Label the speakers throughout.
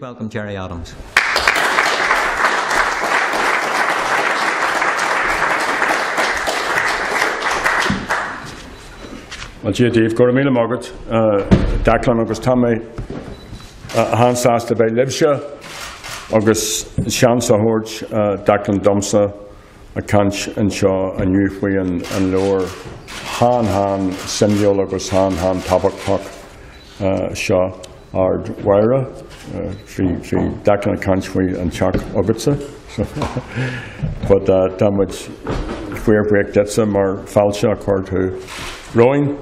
Speaker 1: welcome Gerry Adams.
Speaker 2: Well, Dave, go to Mila Margaret, Declan agus Tammy, Hans Asta by Libsha, August Shansa Horch, Declan Dumsa, a Kanch and Shaw, and Youthway and Lower, Han, Simul, August Han, Tabak Puck, Shaw, Ard Waira, Declan Kanchway and Chuck Ogutsa. But damage, Queer Break Ditsam or Falsha, Cord to Rowing.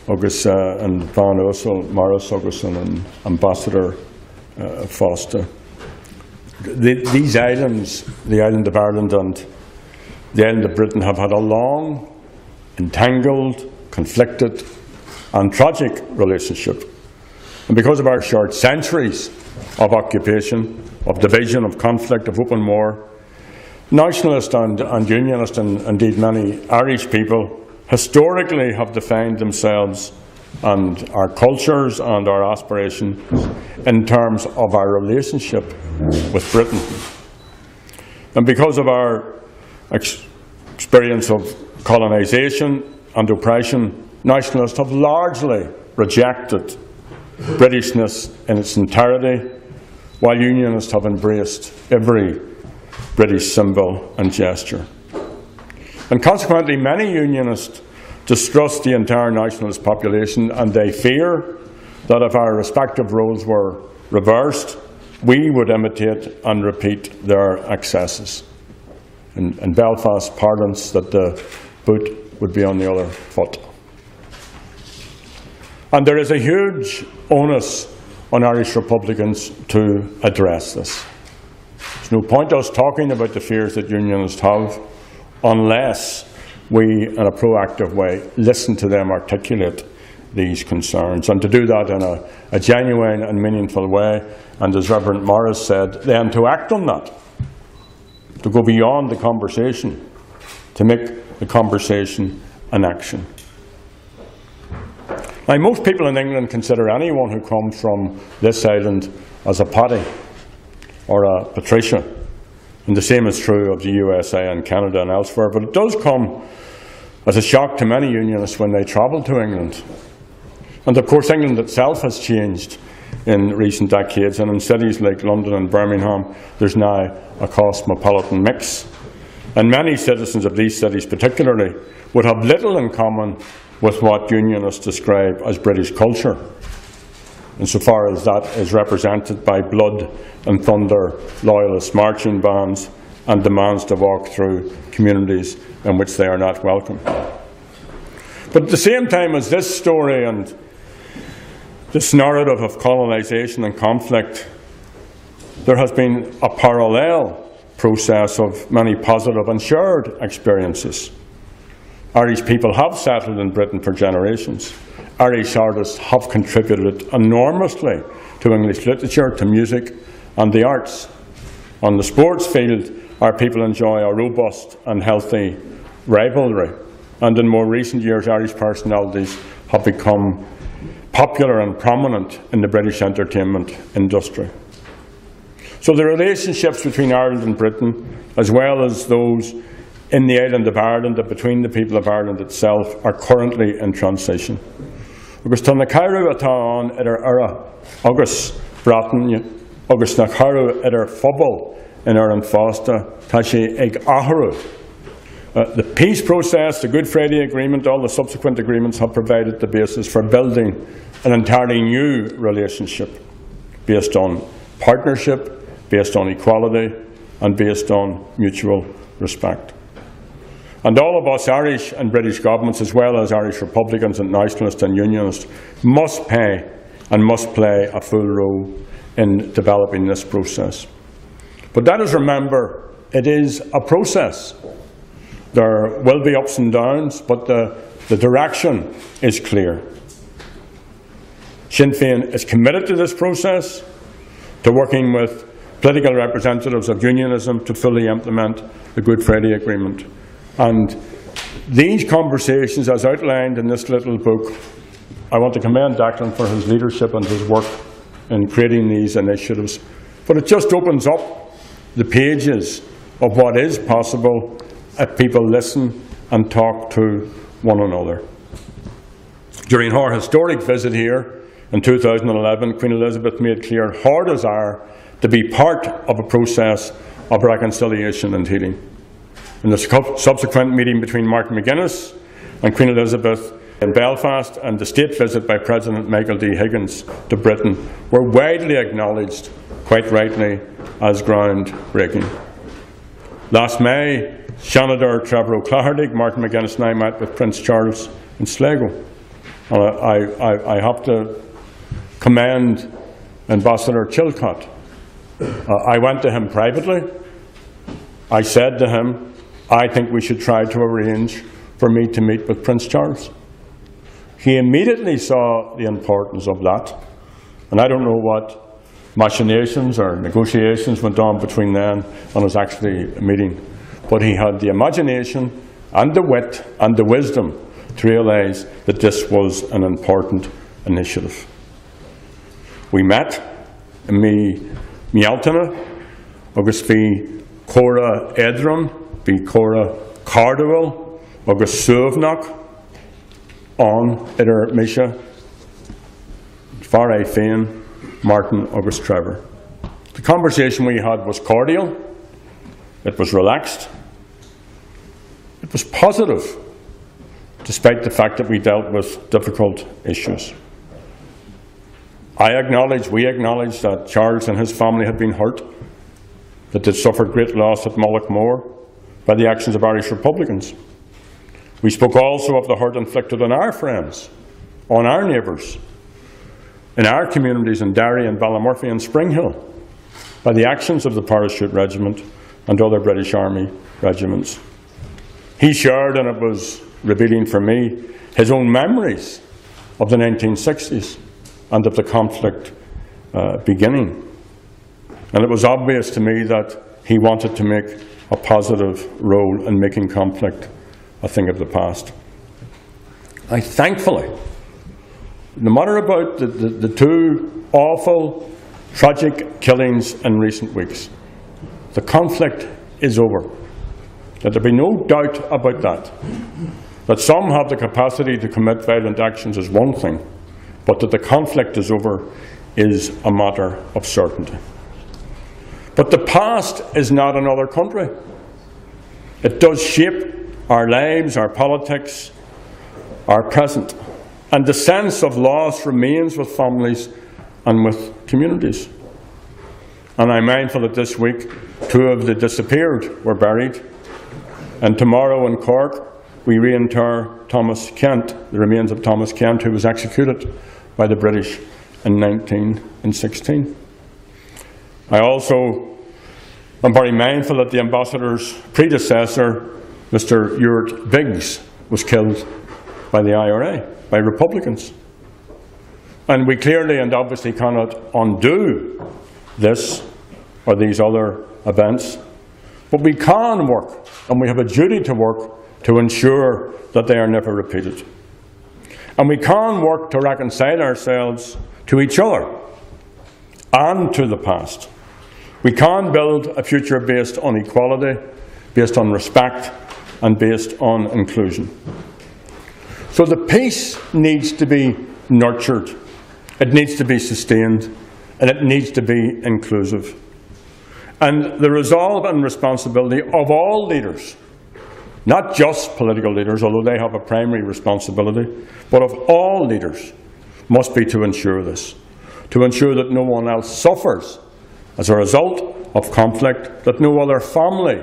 Speaker 2: August and Van Ussel, Morris Augustin and Ambassador Foster. These islands, the island of Ireland and the island of Britain, have had a long, entangled, conflicted and tragic relationship. And because of our short centuries of occupation, of division, of conflict, of open war, nationalist and unionist and indeed many Irish people historically have defined themselves and our cultures and our aspirations in terms of our relationship with Britain. And because of our experience of colonisation and oppression, nationalists have largely rejected Britishness in its entirety, while unionists have embraced every British symbol and gesture. And consequently, many unionists distrust the entire nationalist population, and they fear that if our respective roles were reversed, we would imitate and repeat their excesses. In Belfast parlance, that the boot would be on the other foot. And there is a huge onus on Irish Republicans to address this. There's no point us talking about the fears that unionists have unless we, in a proactive way, listen to them articulate these concerns, and to do that in a genuine and meaningful way, and as Reverend Morris said, then to act on that, to go beyond the conversation, to make the conversation an action. Now, most people in England consider anyone who comes from this island as a Paddy or a Patricia. And the same is true of the USA and Canada and elsewhere, but it does come as a shock to many unionists when they travel to England. And of course England itself has changed in recent decades, and in cities like London and Birmingham there's now a cosmopolitan mix. And many citizens of these cities particularly would have little in common with what unionists describe as British culture, insofar as that is represented by blood and thunder, loyalist marching bands, and demands to walk through communities in which they are not welcome. But at the same time as this story and this narrative of colonisation and conflict, there has been a parallel process of many positive and shared experiences. Irish people have settled in Britain for generations. Irish artists have contributed enormously to English literature, to music and the arts. On the sports field, our people enjoy a robust and healthy rivalry, and in more recent years Irish personalities have become popular and prominent in the British entertainment industry. So the relationships between Ireland and Britain, as well as those in the island of Ireland and between the people of Ireland itself, are currently in transition. Agus tá na cairú atá an idir ara agus Brattain, agus na cairú idir phobal in an fásta, tá sé ag athrú. The peace process, the Good Friday Agreement, all the subsequent agreements have provided the basis for building an entirely new relationship based on partnership, based on equality and based on mutual respect. And all of us, Irish and British governments, as well as Irish Republicans and Nationalists and Unionists, must pay and must play a full role in developing this process. But let us remember, it is a process. There will be ups and downs, but the direction is clear. Sinn Féin is committed to this process, to working with political representatives of unionism to fully implement the Good Friday Agreement. And these conversations, as outlined in this little book, I want to commend Declan for his leadership and his work in creating these initiatives, but it just opens up the pages of what is possible if people listen and talk to one another. During her historic visit here in 2011, Queen Elizabeth made clear her desire to be part of a process of reconciliation and healing. In the subsequent meeting between Martin McGuinness and Queen Elizabeth in Belfast and the state visit by President Michael D. Higgins to Britain were widely acknowledged, quite rightly, as groundbreaking. Last May, Senator Trevor O'Claherty, Martin McGuinness and I met with Prince Charles in Sligo. And I have to commend Ambassador Chilcott. I went to him privately. I said to him, I think we should try to arrange for me to meet with Prince Charles. He immediately saw the importance of that. And I don't know what machinations or negotiations went on between then and us actually meeting. But he had the imagination and the wit and the wisdom to realise that this was an important initiative. We met in Mialtana, August bhí Cora Edron, bhí Cora Cardowell, August Suvnach, on Idir Misha, Farai Féin, Martin August Trevor. The conversation we had was cordial, it was relaxed, it was positive, despite the fact that we dealt with difficult issues. We acknowledge that Charles and his family had been hurt, that they'd suffered great loss at Mullaghmore by the actions of Irish Republicans. We spoke also of the hurt inflicted on our friends, on our neighbours, in our communities in Derry and Ballymurphy and Springhill, by the actions of the Parachute Regiment and other British Army regiments. He shared, and it was revealing for me, his own memories of the 1960s and of the conflict beginning. And it was obvious to me that he wanted to make a positive role in making conflict a thing of the past. Thankfully, no matter about the two awful, tragic killings in recent weeks, the conflict is over. Let there be no doubt about that. That some have the capacity to commit violent actions is one thing, but that the conflict is over is a matter of certainty. But the past is not another country. It does shape our lives, our politics, our present. And the sense of loss remains with families and with communities. And I'm mindful that this week, 2 of the disappeared were buried. And tomorrow in Cork, we reinter Thomas Kent, the remains of Thomas Kent, who was executed by the British in 1916. I also am very mindful that the ambassador's predecessor, Mr. Ewart Biggs, was killed by the IRA, by Republicans. And we clearly and obviously cannot undo this or these other events, but we can work, and we have a duty to work to ensure that they are never repeated. And we can work to reconcile ourselves to each other and to the past. We can build a future based on equality, based on respect, and based on inclusion. So the peace needs to be nurtured, it needs to be sustained, and it needs to be inclusive. And the resolve and responsibility of all leaders, not just political leaders, although they have a primary responsibility, but of all leaders, must be to ensure this, to ensure that no one else suffers as a result of conflict, that no other family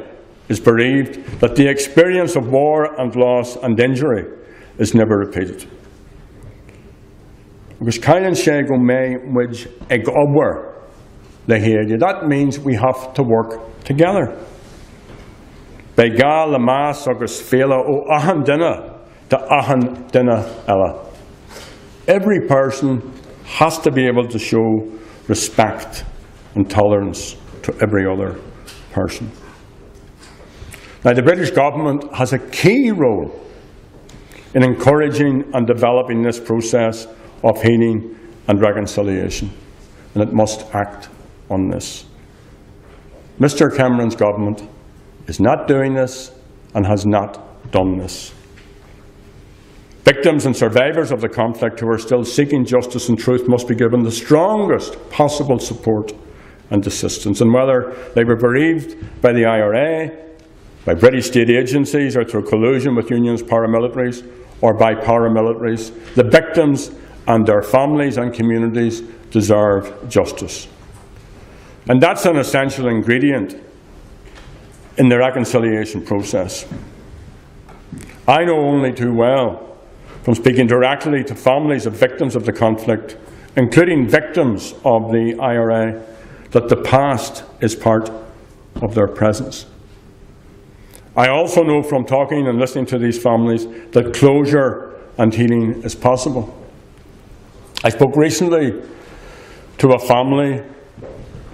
Speaker 2: is bereaved, that the experience of war and loss and injury is never repeated. Because that means we have to work together. Begal lamas agus fela o ahan dinna to ahan dinna ella. Every person has to be able to show respect and tolerance to every other person. Now, the British government has a key role in encouraging and developing this process of healing and reconciliation. and it must act on this. Mr. Cameron's government is not doing this and has not done this. Victims and survivors of the conflict who are still seeking justice and truth must be given the strongest possible support and assistance. And whether they were bereaved by the IRA, by British state agencies, or through collusion with unions, paramilitaries, or by paramilitaries, the victims and their families and communities deserve justice. And that's an essential ingredient in the reconciliation process. I know only too well, from speaking directly to families of victims of the conflict, including victims of the IRA, that the past is part of their presence. I also know from talking and listening to these families that closure and healing is possible. I spoke recently to a family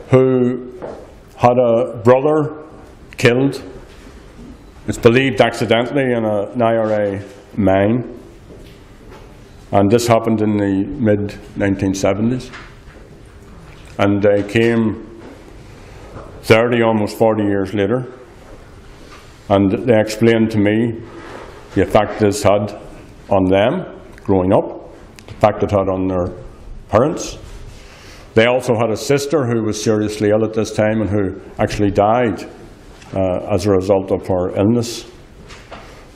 Speaker 2: who had a brother killed, it's believed accidentally, in an IRA mine. And this happened in the mid-1970s. And they came 30, almost 40 years later, and they explained to me the effect this had on them growing up, the effect it had on their parents. They also had a sister who was seriously ill at this time and who actually died as a result of her illness.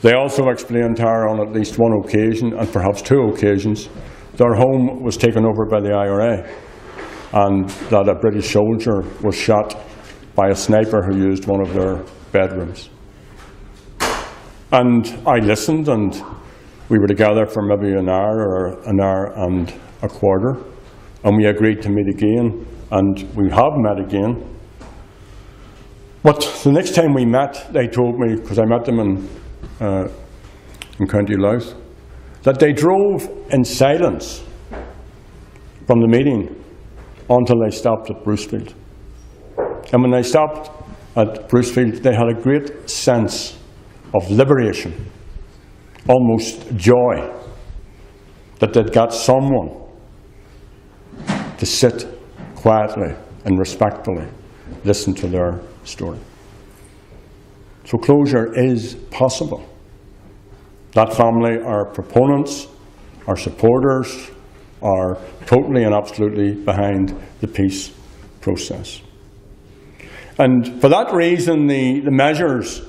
Speaker 2: They also explained to her on at least one occasion, and perhaps two occasions, their home was taken over by the IRA, and that a British soldier was shot by a sniper who used one of their bedrooms. And I listened, and we were together for maybe an hour or an hour and a quarter, and we agreed to meet again, and we have met again. But the next time we met, they told me, because I met them in County Louth, that they drove in silence from the meeting until they stopped at Brucefield. And when they stopped at Brucefield, they had a great sense of liberation, almost joy, that they'd got someone to sit quietly and respectfully listen to their story. So closure is possible. That family are proponents, are supporters, are totally and absolutely behind the peace process. And for that reason, the measures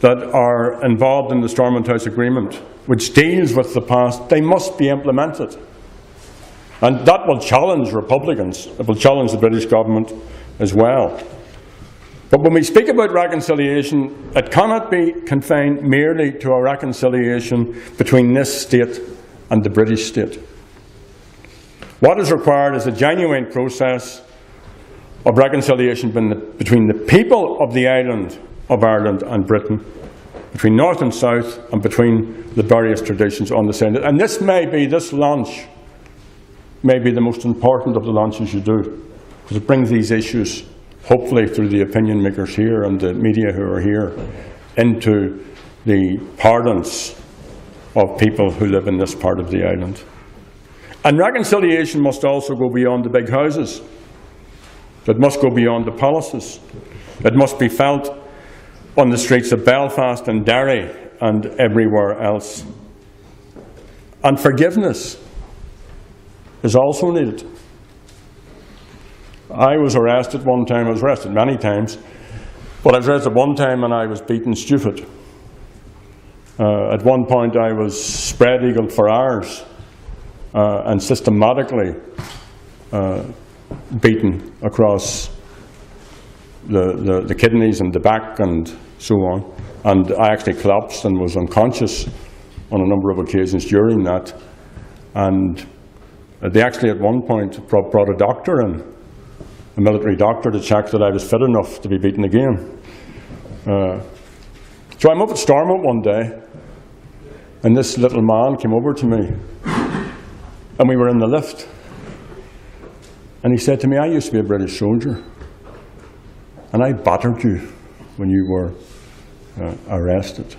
Speaker 2: that are involved in the Stormont House Agreement, which deals with the past, they must be implemented. And that will challenge Republicans. It will challenge the British government as well. But when we speak about reconciliation, it cannot be confined merely to a reconciliation between this state and the British state. What is required is a genuine process of reconciliation between the people of the island of Ireland and Britain, between North and South, and between the various traditions on the same. And this launch may be the most important of the launches you do, because it brings these issues, hopefully through the opinion makers here and the media who are here, into the parlance of people who live in this part of the island. And reconciliation must also go beyond the big houses. It must go beyond the palaces. It must be felt on the streets of Belfast and Derry and everywhere else. And forgiveness is also needed. I was arrested one time. I was arrested many times, but I was arrested one time and I was beaten stupid. At one point I was spread-eagled for hours and systematically beaten across the kidneys and the back and so on. And I actually collapsed and was unconscious on a number of occasions during that. And they actually at one point brought a doctor in, a military doctor, to check that I was fit enough to be beaten again. So I'm up at Stormont one day, and this little man came over to me, and we were in the lift. And he said to me, "I used to be a British soldier, and I battered you when you were arrested.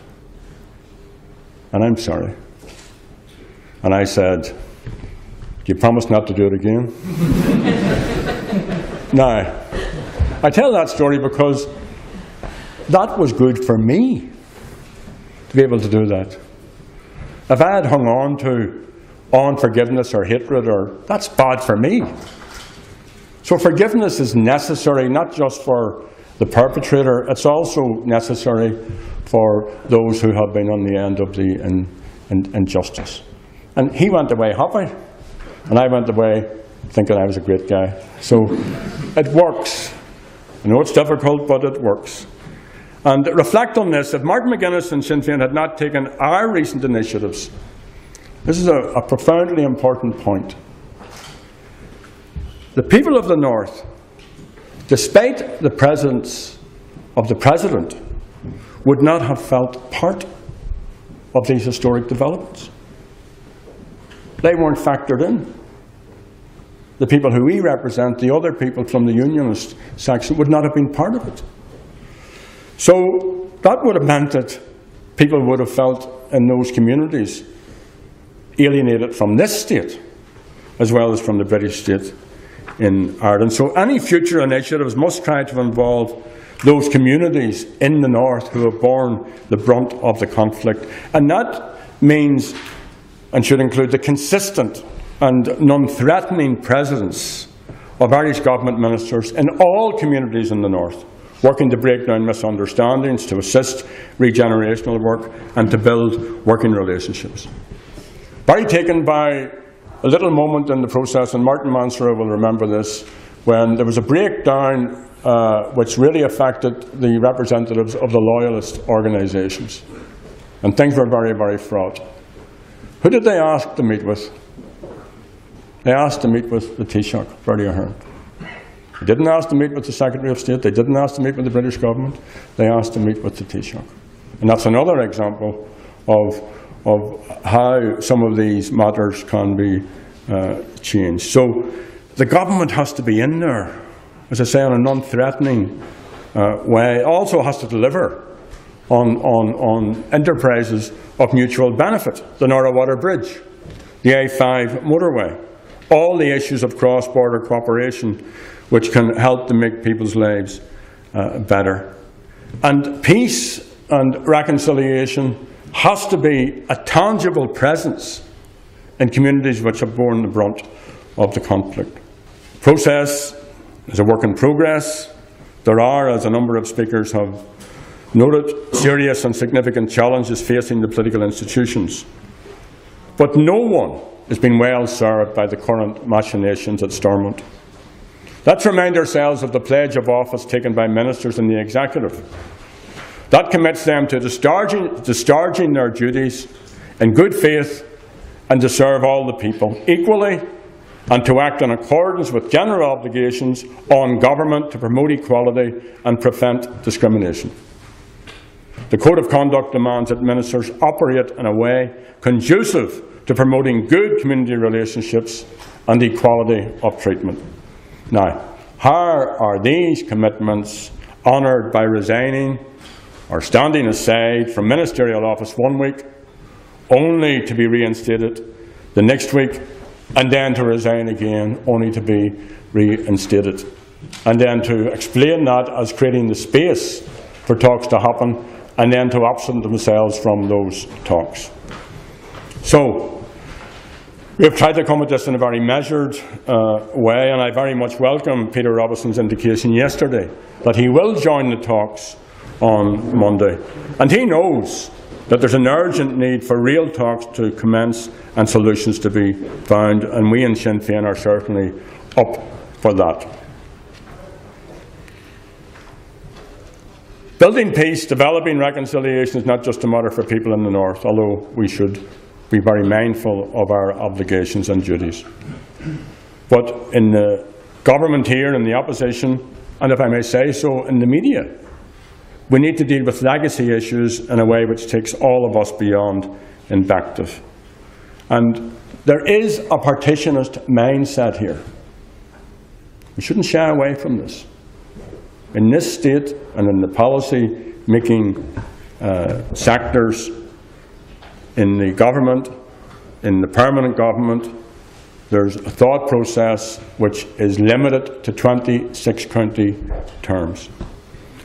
Speaker 2: And I'm sorry." And I said, Do you promise not to do it again? Now, I tell that story because that was good for me to be able to do that. If I had hung on to unforgiveness or hatred, that's bad for me. So forgiveness is necessary not just for the perpetrator, it's also necessary for those who have been on the end of the injustice. And he went away happy, and I went away thinking I was a great guy. So it works. I know it's difficult, but it works. And reflect on this. If Martin McGuinness and Sinn Féin had not taken our recent initiatives, this is a profoundly important point. The people of the North, despite the presence of the President, would not have felt part of these historic developments. They weren't factored in. The people who we represent, the other people from the Unionist section, would not have been part of it. So that would have meant that people would have felt in those communities alienated from this state, as well as from the British state in Ireland. So any future initiatives must try to involve those communities in the North who have borne the brunt of the conflict. And that means, and should include, the consistent and non-threatening presence of Irish government ministers in all communities in the North, working to break down misunderstandings, to assist regenerational work, and to build working relationships. Very taken by a little moment in the process, and Martin Mansura will remember this, when there was a breakdown which really affected the representatives of the loyalist organisations. And things were very, very fraught. Who did they ask to meet with? They asked to meet with the Taoiseach, Bertie Ahern. They didn't ask to meet with the Secretary of State. They didn't ask to meet with the British government. They asked to meet with the Taoiseach. And that's another example of how some of these matters can be changed. So the government has to be in there, as I say, in a non-threatening way. It also has to deliver on enterprises of mutual benefit, the Narrow-Water Bridge, the A5 motorway, all the issues of cross-border cooperation which can help to make people's lives better. And peace and reconciliation has to be a tangible presence in communities which have borne the brunt of the conflict. Process is a work in progress. There are, as a number of speakers have noted, serious and significant challenges facing the political institutions. But no one has been well served by the current machinations at Stormont. Let's remind ourselves of the pledge of office taken by ministers in the executive. That commits them to discharging their duties in good faith and to serve all the people equally, and to act in accordance with general obligations on government to promote equality and prevent discrimination. The Code of Conduct demands that ministers operate in a way conducive to promoting good community relationships and equality of treatment. Now, how are these commitments honoured by resigning or standing aside from ministerial office one week, only to be reinstated the next week, and then to resign again, only to be reinstated, and then to explain that as creating the space for talks to happen, and then to absent themselves from those talks? So, we have tried to come at this in a very measured way, and I very much welcome Peter Robinson's indication yesterday that he will join the talks on Monday. And he knows that there's an urgent need for real talks to commence and solutions to be found, and we in Sinn Féin are certainly up for that. Building peace, developing reconciliation is not just a matter for people in the North, although we should be very mindful of our obligations and duties. But in the government here, in the opposition, and if I may say so, in the media, we need to deal with legacy issues in a way which takes all of us beyond invective. And there is a partitionist mindset here. We shouldn't shy away from this. In this state and in the policy-making sectors, in the government, in the permanent government, there's a thought process which is limited to 26 county terms.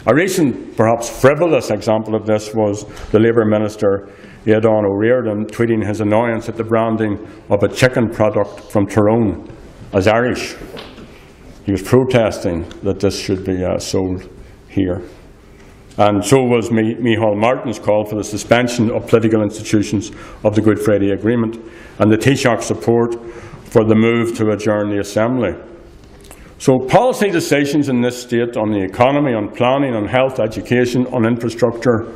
Speaker 2: A recent, perhaps frivolous example of this was the Labour Minister Aidan O'Riordan tweeting his annoyance at the branding of a chicken product from Tyrone as Irish. He was protesting that this should be sold here. And so was Micheál Martin's call for the suspension of political institutions of the Good Friday Agreement and the Taoiseach's support for the move to adjourn the Assembly. So policy decisions in this state on the economy, on planning, on health, education, on infrastructure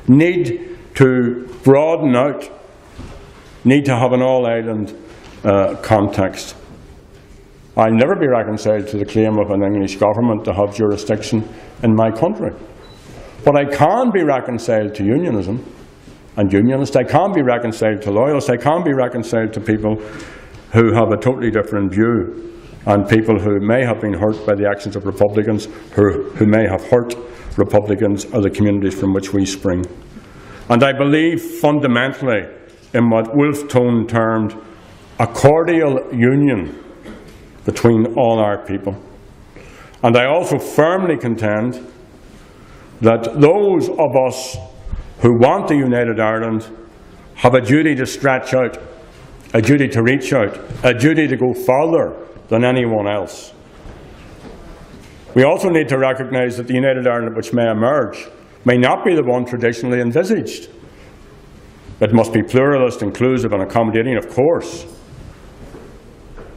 Speaker 2: need to broaden out, need to have an all-island context. I'll never be reconciled to the claim of an English government to have jurisdiction in my country. But I can be reconciled to unionism and unionists. I can be reconciled to loyalists. I can be reconciled to people who have a totally different view, and people who may have been hurt by the actions of Republicans, who may have hurt Republicans or the communities from which we spring. And I believe fundamentally in what Wolfe Tone termed a cordial union between all our people. And I also firmly contend that those of us who want a united Ireland have a duty to stretch out, a duty to reach out, a duty to go further than anyone else. We also need to recognise that the united Ireland which may emerge may not be the one traditionally envisaged. It must be pluralist, inclusive and accommodating, of course.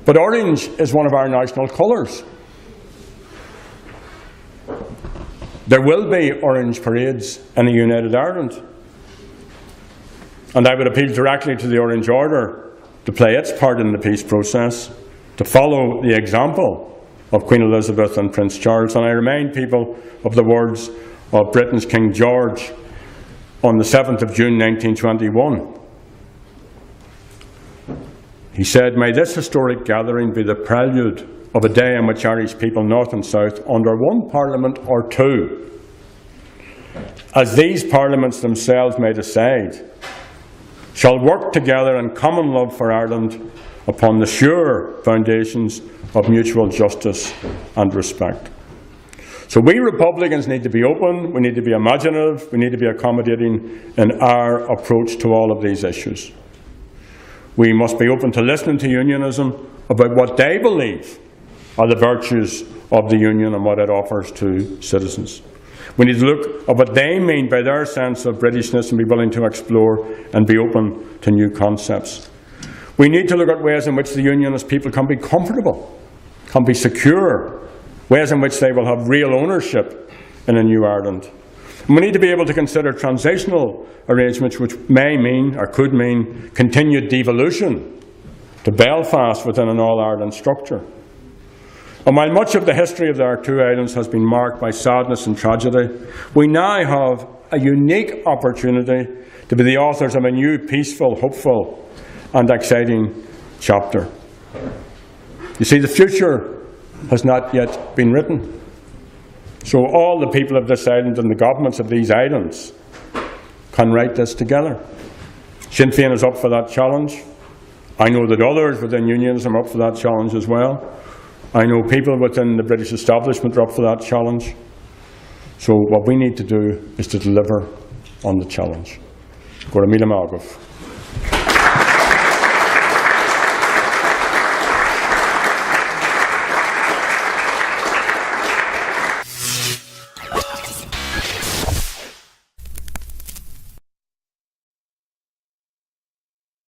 Speaker 2: But orange is one of our national colours. There will be orange parades in a united Ireland. And I would appeal directly to the Orange Order to play its part in the peace process, to follow the example of Queen Elizabeth and Prince Charles. And I remind people of the words of Britain's King George on the 7th of June 1921. He said, "May this historic gathering be the prelude of a day in which Irish people, north and south, under one parliament or two, as these parliaments themselves may decide, shall work together in common love for Ireland upon the sure foundations of mutual justice and respect." So we Republicans need to be open, we need to be imaginative, we need to be accommodating in our approach to all of these issues. We must be open to listening to unionism about what they believe are the virtues of the union and what it offers to citizens. We need to look at what they mean by their sense of Britishness and be willing to explore and be open to new concepts. We need to look at ways in which the unionist people can be comfortable, can be secure, ways in which they will have real ownership in a new Ireland. And we need to be able to consider transitional arrangements which may mean, or could mean, continued devolution to Belfast within an all-Ireland structure. And while much of the history of our two islands has been marked by sadness and tragedy, we now have a unique opportunity to be the authors of a new, peaceful, hopeful and exciting chapter. You see, the future has not yet been written. So all the people of this island and the governments of these islands can write this together. Sinn Féin is up for that challenge. I know that others within unionism are up for that challenge as well. I know people within the British establishment are up for that challenge. So what we need to do is to deliver on the challenge. Go to Míle Mágaibh.